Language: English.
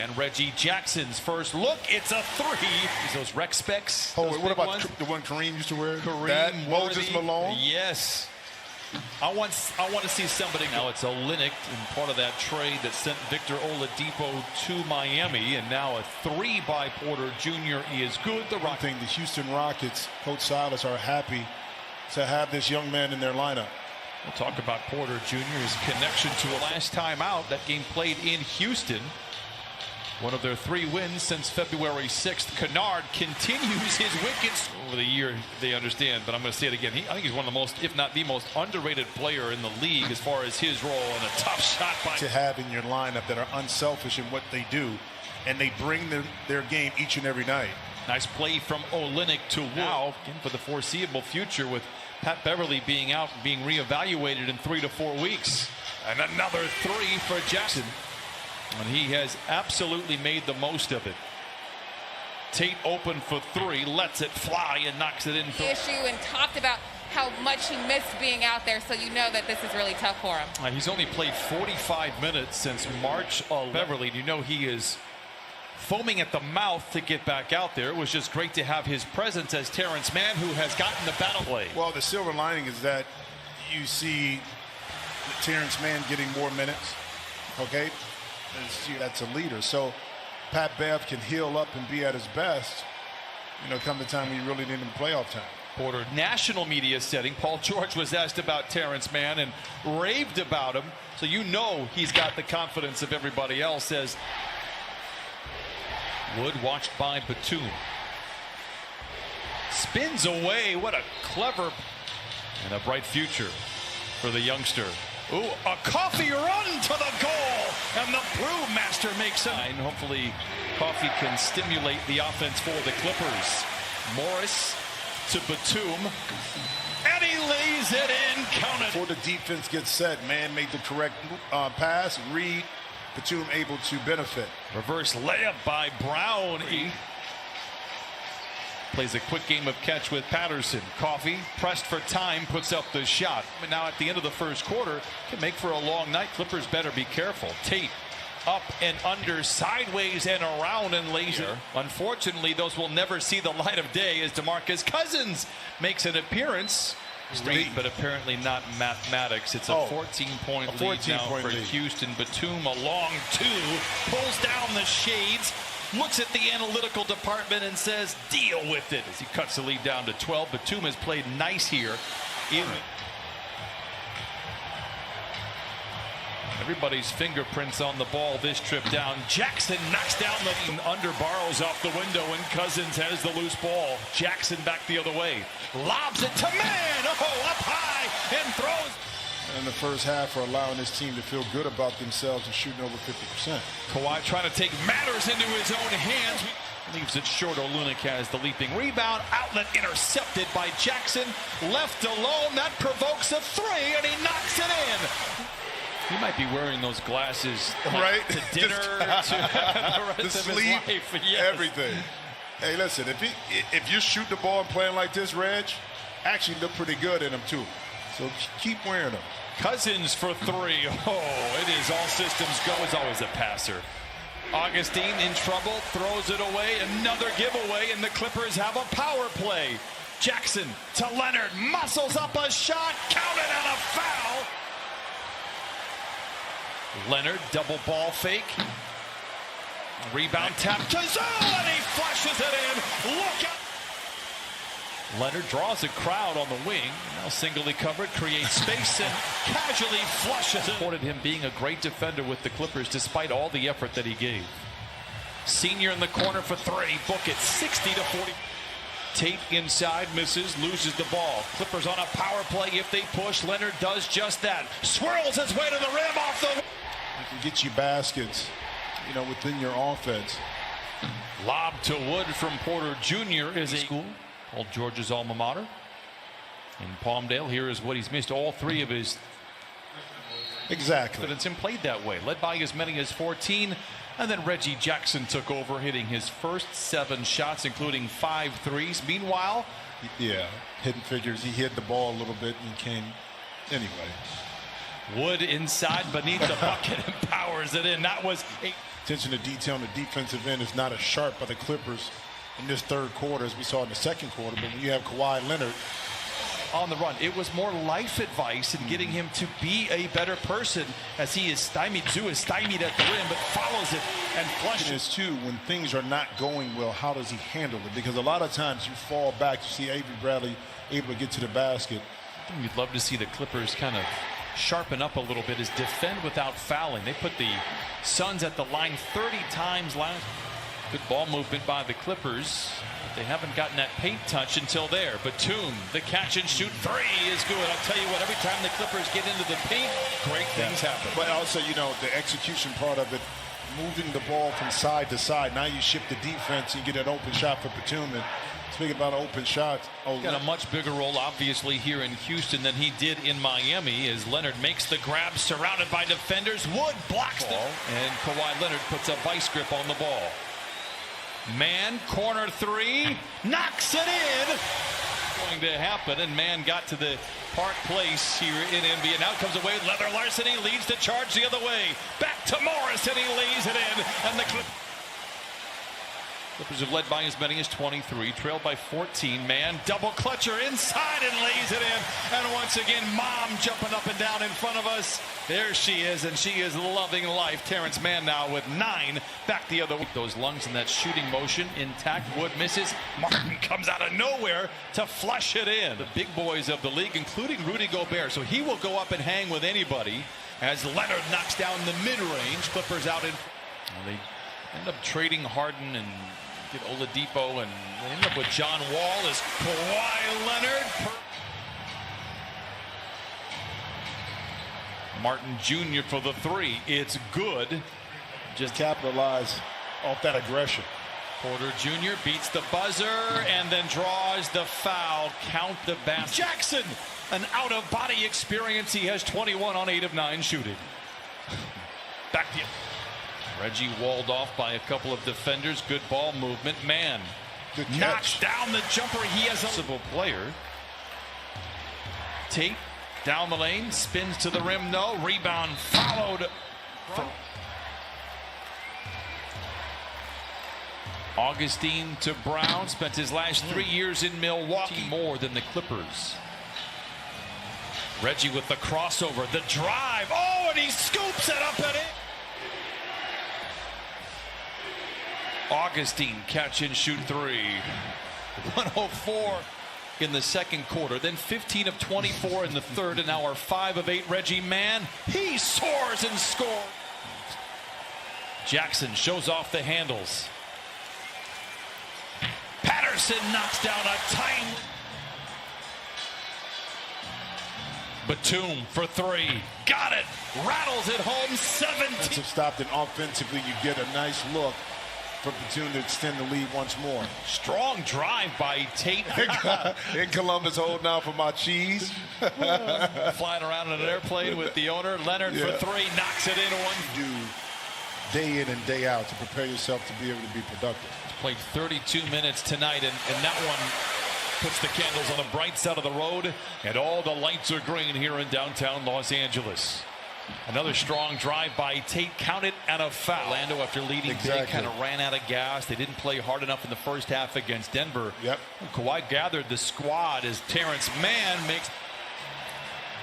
And Reggie Jackson's first look, it's a three. Those rec specs. Oh, what about the one Kareem used to wear? Kareem, Moses Malone? Yes. I want to see somebody. Now it's Olynyk and part of that trade that sent Victor Oladipo to Miami, and now a three by Porter Jr. is good. The Houston Rockets, Coach Silas, are happy to have this young man in their lineup. We'll talk about Porter Jr.'s connection to a last time out. That game played in Houston. One of their 3 wins since February 6th. Kennard continues his wickets over the year, they understand, but I'm going to say it again. I think he's one of the most, if not the most, underrated player in the league as far as his role, and a tough shot by to have in your lineup that are unselfish in what they do, and they bring their game each and every night. Nice play from Olynyk to now for the foreseeable future, with Pat Beverly being out, being reevaluated in 3 to 4 weeks. And another three for Jackson. And he has absolutely made the most of it. Tate open for 3, lets it fly and knocks it in. Issue and talked about how much he missed being out there, so you know that this is really tough for him. He's only played 45 minutes since March. Beverly, you know he is foaming at the mouth to get back out there. It was just great to have his presence as Terrence Mann, who has gotten the battle play. Well, the silver lining is that you see Terrence Mann getting more minutes. Okay, that's a leader. So Pat Bev can heal up and be at his best, come the time you really need him in playoff time. Porter, national media setting. Paul George was asked about Terrence Mann and raved about him. So he's got the confidence of everybody else. As Wood watched by Batum. Spins away. What a clever and a bright future for the youngster. Ooh, a coffee run to the goal, and the brewmaster makes it. And hopefully Coffee can stimulate the offense for the Clippers. Morris to Batum, and he lays it in. Count it. Before the defense gets set, Mann made the correct pass. Reed, Batum able to benefit. Reverse layup by Brown. Plays a quick game of catch with Patterson. Coffee pressed for time, puts up the shot. And now at the end of the first quarter, can make for a long night. Clippers better be careful. Tate up and under, sideways and around, and laser. Unfortunately, those will never see the light of day as DeMarcus Cousins makes an appearance. But apparently not mathematics. It's a 14-point lead now for Houston. Batum, a long 2, pulls down the shades, looks at the analytical department and says, deal with it, as he cuts the lead down to 12. Batum has played nice here. Everybody's fingerprints on the ball this trip down. Jackson knocks down the under, borrows off the window, and Cousins has the loose ball. Jackson back the other way. Lobs it to Mann. Oh, up high and throws. In the first half for allowing this team to feel good about themselves and shooting over 50%. Kawhi trying to take matters into his own hands. Leaves it short. Olynyk has the leaping rebound. Outlet intercepted by Jackson. Left alone. That provokes a 3, and he knocks it in. He might be wearing those glasses to dinner, to the rest of his life. Yes. Everything. Hey, listen, if you shoot the ball and playing like this, Reg, actually look pretty good in them too. So keep wearing them. Cousins for 3. Oh, it is all systems go. He's always a passer. Augustine in trouble, throws it away. Another giveaway, and the Clippers have a power play. Jackson to Leonard, muscles up a shot, counted on a foul. Leonard, double ball fake. Rebound tap to Zone, and he flushes it in. Look out. Leonard draws a crowd on the wing. Now singly covered, creates space, and casually flushes it. Reported him being a great defender with the Clippers despite all the effort that he gave. Senior in the corner for 3. Book it, 60-40. Tate inside, misses, loses the ball. Clippers on a power play if they push. Leonard does just that. Swirls his way to the rim off the... You can get you baskets, within your offense. Lob to Wood from Porter Jr. is a school. Paul George's alma mater. In Palmdale, here is what he's missed all 3 of his. Exactly. But played that way, led by as many as 14. And then Reggie Jackson took over, hitting his first 7 shots, including 5 threes. Meanwhile, hidden figures. He hit the ball a little bit and came anyway. Wood inside beneath the bucket and powers it in. That was a attention to detail on the defensive end is not as sharp by the Clippers in this third quarter as we saw in the second quarter. But when you have Kawhi Leonard on the run, it was more life advice and getting him to be a better person as he is stymied. Zoo is stymied at the rim, but follows it and flushes. is too, when things are not going well, how does he handle it? Because a lot of times you fall back, you see Avery Bradley able to get to the basket. We'd love to see the Clippers kind of sharpen up a little bit, is defend without fouling. They put the Suns at the line 30 times last. Good ball movement by the Clippers. But they haven't gotten that paint touch until there. Batum, the catch and shoot three is good. I'll tell you what, every time the Clippers get into the paint, great things happen. But also, you know, the execution part of it, moving the ball from side to side. Now you shift the defense and get an open shot for Batum. And speaking about open shots, got a much bigger role, obviously, here in Houston than he did in Miami, as Leonard makes the grab, surrounded by defenders. Wood blocks the ball, and Kawhi Leonard puts a vice grip on the ball. Man, corner three, knocks it in. Going to happen, and Man got to the Park Place here in NBA. Now comes away, Leather Larceny leads the charge the other way. Back to Morris, and he lays it in, and the Clippers have led by as many as 23, trailed by 14. Man, double clutcher inside and lays it in. And once again, Mom jumping up and down in front of us. There she is, and she is loving life. Terrence Mann now with 9. Back the other way. Those lungs in that shooting motion intact. Wood misses. Martin comes out of nowhere to flush it in. The big boys of the league, including Rudy Gobert. So he will go up and hang with anybody as Leonard knocks down the mid-range. Clippers out in. Well, they end up trading Harden and get Oladipo, and they end up with John Wall as Kawhi Leonard. Martin Jr. for the three. It's good. Just capitalize off that aggression. Porter Jr. beats the buzzer and then draws the foul. Count the basket. Jackson, an out-of-body experience. He has 21 on 8 of 9 shooting. Back to you. Reggie walled off by a couple of defenders. Good ball movement. Man knocks down the jumper. He has a possible player. Tate down the lane, spins to the rim. No rebound. Followed. Augustine to Brown. Spent his last 3 years in Milwaukee. More than the Clippers. Reggie with the crossover. The drive. Oh, and he scoops it up and in. Augustine catch and shoot three. 104 in the second quarter, then 15 of 24 in the third, and now our 5 of 8 Reggie Mann. He soars and scores. Jackson shows off the handles. Patterson knocks down a time. Batum for three. Got it. Rattles it home. 17. Stopped, and offensively you get a nice look for Batum to extend the lead once more. Strong drive by Tate. In Columbus, holding out for my cheese. Flying around in an airplane with the owner. Leonard for three, knocks it in one. Do day in and day out to prepare yourself to be able to be productive. Played 32 minutes tonight, and that one puts the candles on the bright side of the road, and all the lights are green here in downtown Los Angeles. Another strong drive by Tate, counted and a foul. Orlando, after leading big, kind of ran out of gas. They didn't play hard enough in the first half against Denver. Yep. Kawhi gathered the squad as Terrence Mann makes